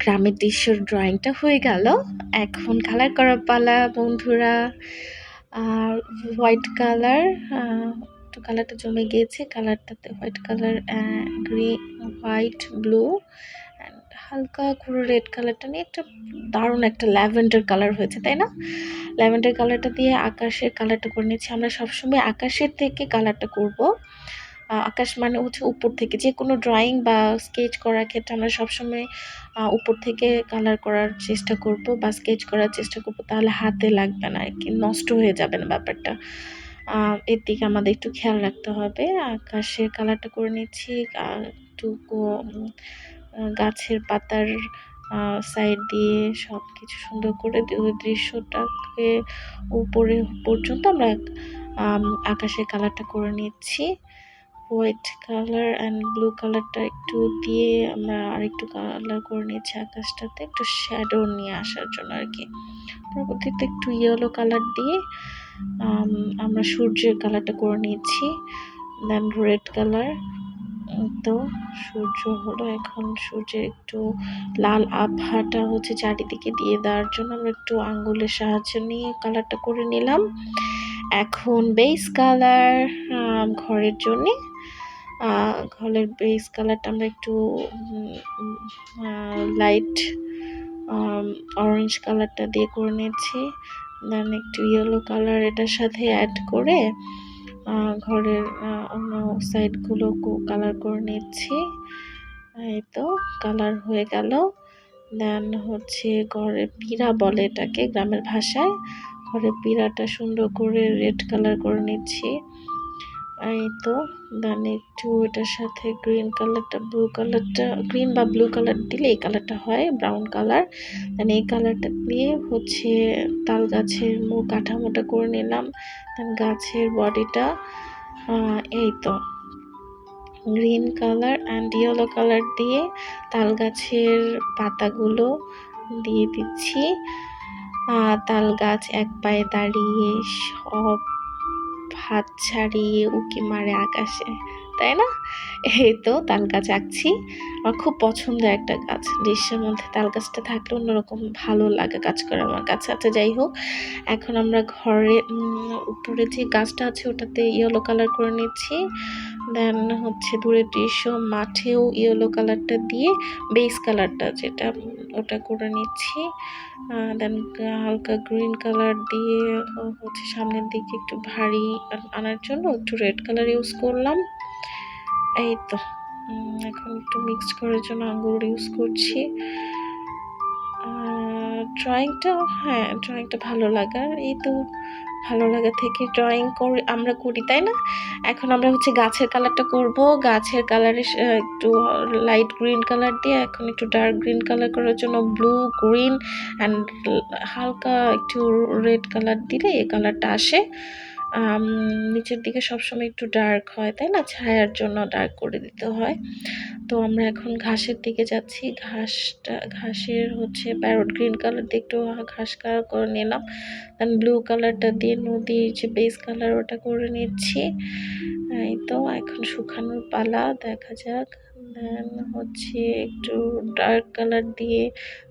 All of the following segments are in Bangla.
গ্রামের দৃশ্যর ড্রয়িংটা হয়ে গেল। এখন কালার করার পালা বন্ধুরা। আর হোয়াইট কালার, তো কালারটা জমে গিয়েছে, কালারটাতে white colour, green, white, blue and হালকা করে রেড কালারটা নিয়ে একটা দারুণ একটা ল্যাভেন্ডার কালার হয়েছে, তাই না? ল্যাভেন্ডার কালারটা দিয়ে আকাশের কালারটা করে নিচ্ছি। আমরা সবসময় আকাশের থেকে কালারটা করব। আকাশ মানে হচ্ছে উপর থেকে, যে কোনো ড্রয়িং বা স্কেচ করার ক্ষেত্রে আমরা সবসময় উপর থেকে কালার করার চেষ্টা করব বা স্কেচ করার চেষ্টা করব, তাহলে হাতে লাগবে না আর কি, নষ্ট হয়ে যাবে না ব্যাপারটা। এর দিকে আমাদের একটু খেয়াল রাখতে হবে। আকাশের কালারটা করে নিচ্ছি। একটু গাছের পাতার সাইড দিয়ে সব কিছু সুন্দর করে দৃশ্যটাকে উপরে পর্যন্ত আমরা আকাশের কালারটা করে নিচ্ছি। হোয়াইট কালার অ্যান্ড ব্লু কালারটা একটু দিয়ে আমরা আরেকটু কালার করে নিচ্ছি আকাশটাতে, একটু শ্যাডো নিয়ে আসার জন্য আর কি। পরবর্তীতে একটু ইয়েলো কালার দিয়ে আমরা সূর্যের কালারটা করে নিচ্ছি। দেন রেড কালার। তো সূর্য হলো, এখন সূর্যের একটু লাল আভাটা হচ্ছে চারিদিকে দিয়ে দেওয়ার জন্য আমরা একটু আঙ্গুলের সাহায্য নিয়ে কালারটা করে নিলাম। এখন বেস কালার ঘরের জন্যে, ঘরের বেস কালারটা আমরা একটু লাইট অরেঞ্জ কালারটা দিয়ে করে নিচ্ছি। দেন একটু ইয়েলো কালার এটার সাথে অ্যাড করে ঘরের অন্য সাইডগুলো কালার করে নিচ্ছি। এই তো কালার হয়ে গেল। দেন হচ্ছে ঘরের পিঁড়া বলে এটাকে গ্রামের ভাষায়, ঘরের পিঁড়াটা সুন্দর করে রেড কালার করে নিচ্ছি। এই তো দেন একটু এটার সাথে গ্রিন কালারটা, ব্লু কালারটা, গ্রিন বা ব্লু কালার দিলে এই কালারটা হয় ব্রাউন কালার। দেন এই কালারটা দিয়ে হচ্ছে তাল গাছের কাঠামোটা করে নিলাম। দেন গাছের বডিটা, এই তো green colour and yellow colour দিয়ে তাল গাছের পাতাগুলো দিয়ে দিচ্ছি। তাল গাছ এক পায়ে দাঁড়িয়ে সব হাত ছাড়িয়ে উঁকি মারে আকাশে, তাই না? এই তো তাল গাছ আঁকছি। আমার খুব পছন্দের একটা গাছ, দৃশ্যের মধ্যে তাল গাছটা থাকলে অন্যরকম ভালো লাগে কাজ করে আমার কাছে। আচ্ছা যাই হোক, এখন আমরা ঘরে উপরে যে গাছটা আছে ওটাতে ইয়েলো কালার করে নিচ্ছি। দেন হচ্ছে দূরের দৃশ্য, মাঠেও ইয়েলো কালারটা দিয়ে বেস কালারটা যেটা ওটা করে নিচ্ছি। দেন হালকা গ্রিন কালার দিয়ে হচ্ছে সামনের দিকে একটু ভারী আনার জন্য একটু রেড কালার ইউজ করলাম। এই তো এখন একটু মিক্স করার জন্য আঙ্গুর ইউজ করছি। ড্রয়িংটা ভালো লাগার, এই তো ভালো লাগা থেকে ড্রয়িং আমরা করি, তাই না? এখন আমরা হচ্ছে গাছের কালারটা করব। গাছের কালারে একটু লাইট গ্রিন কালার দিয়ে এখন একটু ডার্ক গ্রিন কালার করার জন্য ব্লু, গ্রিন অ্যান্ড হালকা একটু রেড কালার দিলে এই কালারটা আসে। নিচের দিকে সবসময় একটু ডার্ক হয়, তাই না? ছায়ার জন্য ডার্ক করে দিতে হয়। তো আমরা এখন ঘাসের দিকে যাচ্ছি। ঘাসের হচ্ছে প্যারট গ্রিন কালার দিয়ে একটু ঘাস কালার করে নিলাম। দেন ব্লু কালারটা দিয়ে নদীর যে বেস কালার ওটা করে নিচ্ছি। এই তো এখন শুকানোর পালা, দেখা যাক। দেন হচ্ছে একটু ডার্ক কালার দিয়ে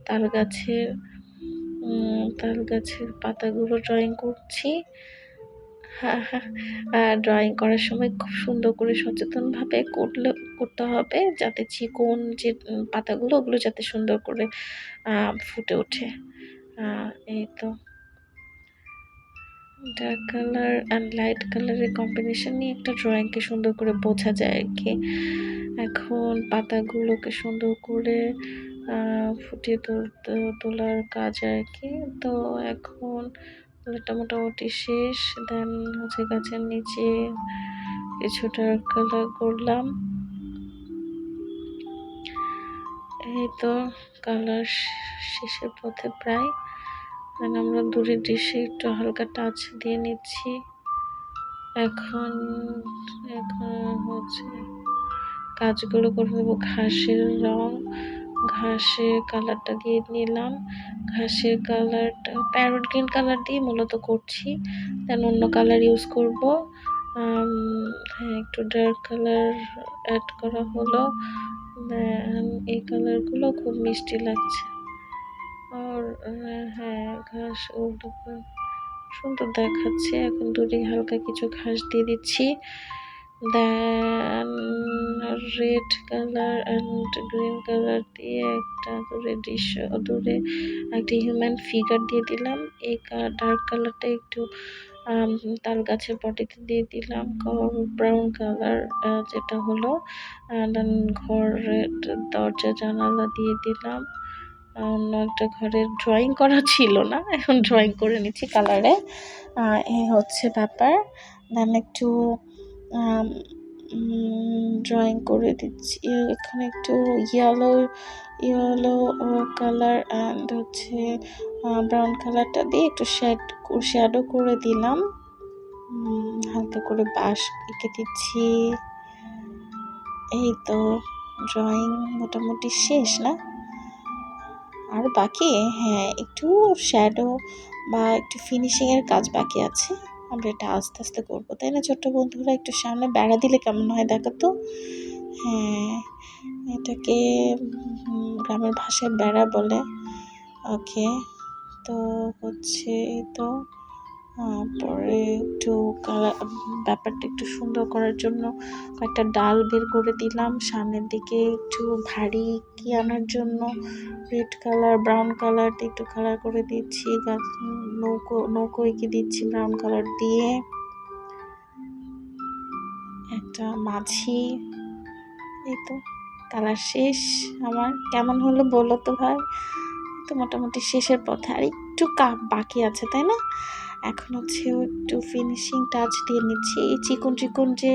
তাল গাছের পাতাগুলো ড্রয়িং করছি। ড্রয়িং করার সময় খুব সুন্দর করে সচেতনভাবে করতে হবে, যাতে চিকন যে পাতাগুলো ওগুলো যাতে সুন্দর করে ফুটে ওঠে। এই তো ডার্ক কালার অ্যান্ড লাইট কালারের কম্বিনেশন নিয়ে একটা ড্রয়িংকে সুন্দর করে বোঝা যায় আর কি। এখন পাতাগুলোকে সুন্দর করে ফুটিয়ে তোলার কাজ আর কি। তো এখন এটা মোটামুটি শেষ। দেন হচ্ছে গাছের নিচে কিছুটা কালার করলাম। এই তো কালার শেষের পথে প্রায়। দেন আমরা দূরের দৃশ্যে একটু হালকা টাচ দিয়ে নিচ্ছি। এখন হচ্ছে কাজগুলো করে নেবো। ঘাসের রং, ঘাসের কালারটা দিয়ে নিলাম। ঘাসের কালারটা প্যারট গ্রিন কালার দিয়ে মূলত করছি। দেন অন্য কালার ইউজ করব। হ্যাঁ, একটু ডার্ক কালার অ্যাড করা হলো। দেন এই কালারগুলো খুব মিষ্টি লাগছে। আর হ্যাঁ, ঘাস ওগুলো সুন্দর দেখাচ্ছে। এখন দূরে হালকা কিছু ঘাস দিয়ে দিচ্ছি। Then red colour and green colour দিয়ে একটা দূরে একটা হিউম্যান ফিগার দিয়ে দিলাম। এই ডার্ক কালারটা একটু তাল গাছের পটিতে দিয়ে দিলাম। ব্রাউন কালার যেটা হলো, দেন ঘরের দরজা জানালা দিয়ে দিলাম। অন্য একটা ঘরের ড্রয়িং করা ছিল না, এখন ড্রয়িং করে নিচ্ছি কালারে। এই হচ্ছে ব্যাপার। দেন একটু ড্রয়িং করে দিচ্ছি এখানে একটু ইয়েলো কালার অ্যান্ড হচ্ছে ব্রাউন কালারটা দিয়ে একটু শ্যাডো করে দিলাম। হালকা করে বাঁশ এঁকে দিচ্ছি। এই তো ড্রয়িং মোটামুটি শেষ না, আর বাকি হ্যাঁ একটু শ্যাডো বা একটু ফিনিশিংয়ের কাজ বাকি আছে। আমরা এটা আস্তে আস্তে করবো, তাই না ছোট্ট বন্ধুরা? একটু সামনে বেড়া দিলে কেমন হয় দেখো তো। হ্যাঁ, এটাকে গ্রামের ভাষায় বেড়া বলে। ওকে, তো হচ্ছে তো পরে একটু ব্যাপারটা একটু সুন্দর করার জন্য কয়েকটা ডাল বের করে দিলাম। সামনের দিকে একটু ভারী কি আনার জন্য রেড কালার ব্রাউন কালার দিয়ে একটু কালার করে দিচ্ছি। নৌকো এঁকে দিচ্ছি ব্রাউন কালার দিয়ে। একটা মাঝি। এই তো কালার শেষ আমার। কেমন হলো বলো তো ভাই? তো মোটামুটি শেষের পথে, আর একটু বাকি আছে, তাই না? এখন হচ্ছে একটু ফিনিশিং টাচ দিয়ে নিচ্ছি। এই চিকন যে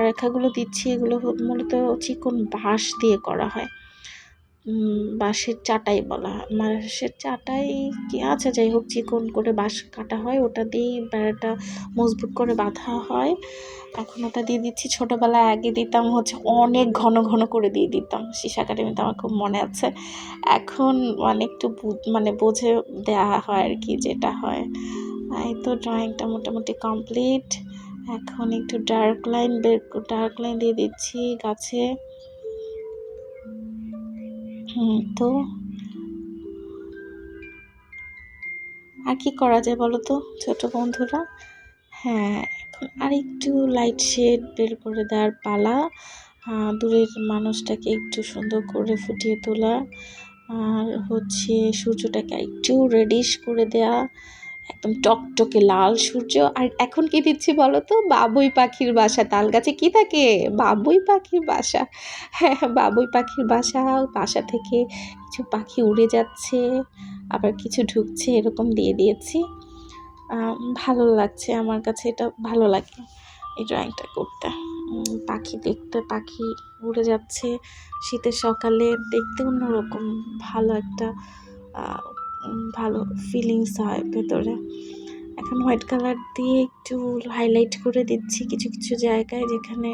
রেখাগুলো দিচ্ছি, এগুলো মূলত চিকন বাঁশ দিয়ে করা হয়। বাঁশের চাটাই বলা হয়, বাঁশের চাটাই কি আচ্ছা যাই হোক, চিকন করে বাঁশ কাটা হয়, ওটা দিয়েই বেড়াটা মজবুত করে বাঁধা হয়। এখন ওটা দিয়ে দিচ্ছি। ছোটোবেলায় আগে দিতাম হচ্ছে অনেক ঘন ঘন করে দিয়ে দিতাম, শিশা একাডেমিতে আমার খুব মনে আছে। এখন একটু বুঝে দেওয়া হয় আর কি, যেটা হয়। এই তো ড্রয়িংটা মোটামুটি কমপ্লিট। এখন একটু ডার্ক লাইন দিয়ে দিচ্ছি গাছে। তো আর কি করা যায় বলো তো ছোট বন্ধুরা? হ্যাঁ, এখন আর একটু লাইট শেড বের করে দেওয়ার পালা। দূরের মানুষটাকে একটু সুন্দর করে ফুটিয়ে তোলা, আর হচ্ছে সূর্যটাকে একটু রেডিশ করে দেয়া, একদম টকটকে লাল সূর্য। আর এখন কি দিচ্ছি বলো তো? বাবুই পাখির বাসা। তাল গাছে কি থাকে? বাবুই পাখির বাসা। হ্যাঁ, বাবুই পাখির বাসা থেকে কিছু পাখি উড়ে যাচ্ছে, আবার কিছু ঢুকছে, এরকম দিয়ে দিয়েছি। ভালো লাগছে আমার কাছে, এটা ভালো লাগে এই ড্রয়িংটা করতে। পাখি উড়ে যাচ্ছে শীতের সকালে, দেখতে অন্যরকম ভালো একটা ভালো ফিলিংস হয় ভেতরে। এখন হোয়াইট কালার দিয়ে একটু হাইলাইট করে দিচ্ছি কিছু কিছু জায়গায়, যেখানে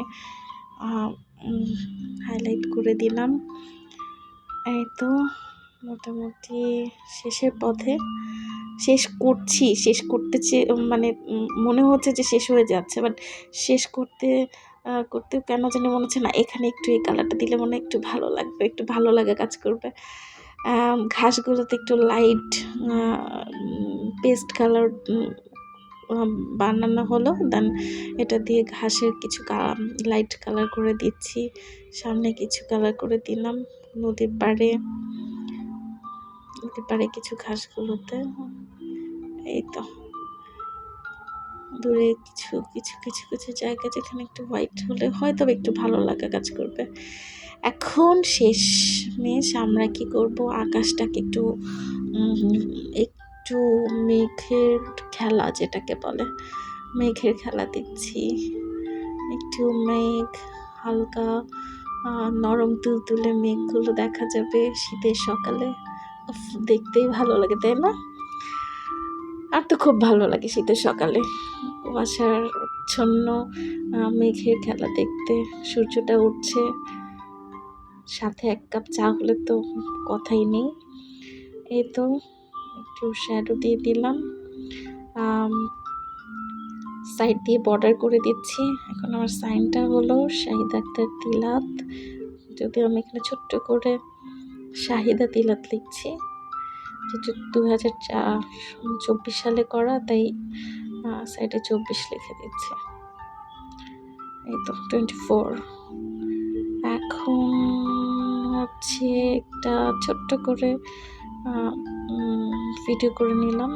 হাইলাইট করে দিলাম। এই তো মোটামুটি শেষের পথে। শেষ করতে মনে হচ্ছে যে শেষ হয়ে যাচ্ছে, বাট শেষ করতে কেন জানি মনে হচ্ছে না, এখানে একটু এই কালারটা দিলে মনে একটু ভালো লাগবে, একটু ভালো লাগা কাজ করবে। ঘাসগুলোতে একটু লাইট পেস্ট কালার বানানো হলো। দেন এটা দিয়ে ঘাসের কিছু লাইট কালার করে দিচ্ছি। সামনে কিছু কালার করে দিলাম। নদীর পাড়ে কিছু ঘাসগুলোতে। এই তো দূরে কিছু জায়গা যেখানে একটু হোয়াইট হলে হয়তো একটু ভালো লাগা কাজ করবে। এখন শেষমেশ আমরা কি করব? আকাশটাকে একটু মেঘের খেলা, যেটাকে বলে মেঘের খেলা দিচ্ছি। একটু মেঘ হালকা নরম তুলতুলে মেঘগুলো দেখা যাবে শীতের সকালে। দেখতেই ভালো লাগে, তাই না? আর তো খুব ভালো লাগে শীতের সকালে কুয়াশাচ্ছন্ন মেঘের খেলা দেখতে। সূর্যটা উঠছে, সাথে এক কাপ চা হলে তো কথাই নেই। এই তো একটু শ্যাডো দিয়ে দিলাম, সাইড দিয়ে বর্ডার করে দিচ্ছি। এখন আমার সাইনটা হলো শাহিদ আক্তার তিলাত, যদিও আমি এখানে ছোট্ট করে শাহিদা তিলাত লিখছি, যেটা 2024 সালে করা, তাই সাইডে 24 লিখে দিচ্ছে। এই তো 24। এখন হচ্ছে একটা ছোট্ট করে ভিডিও করে নিলাম।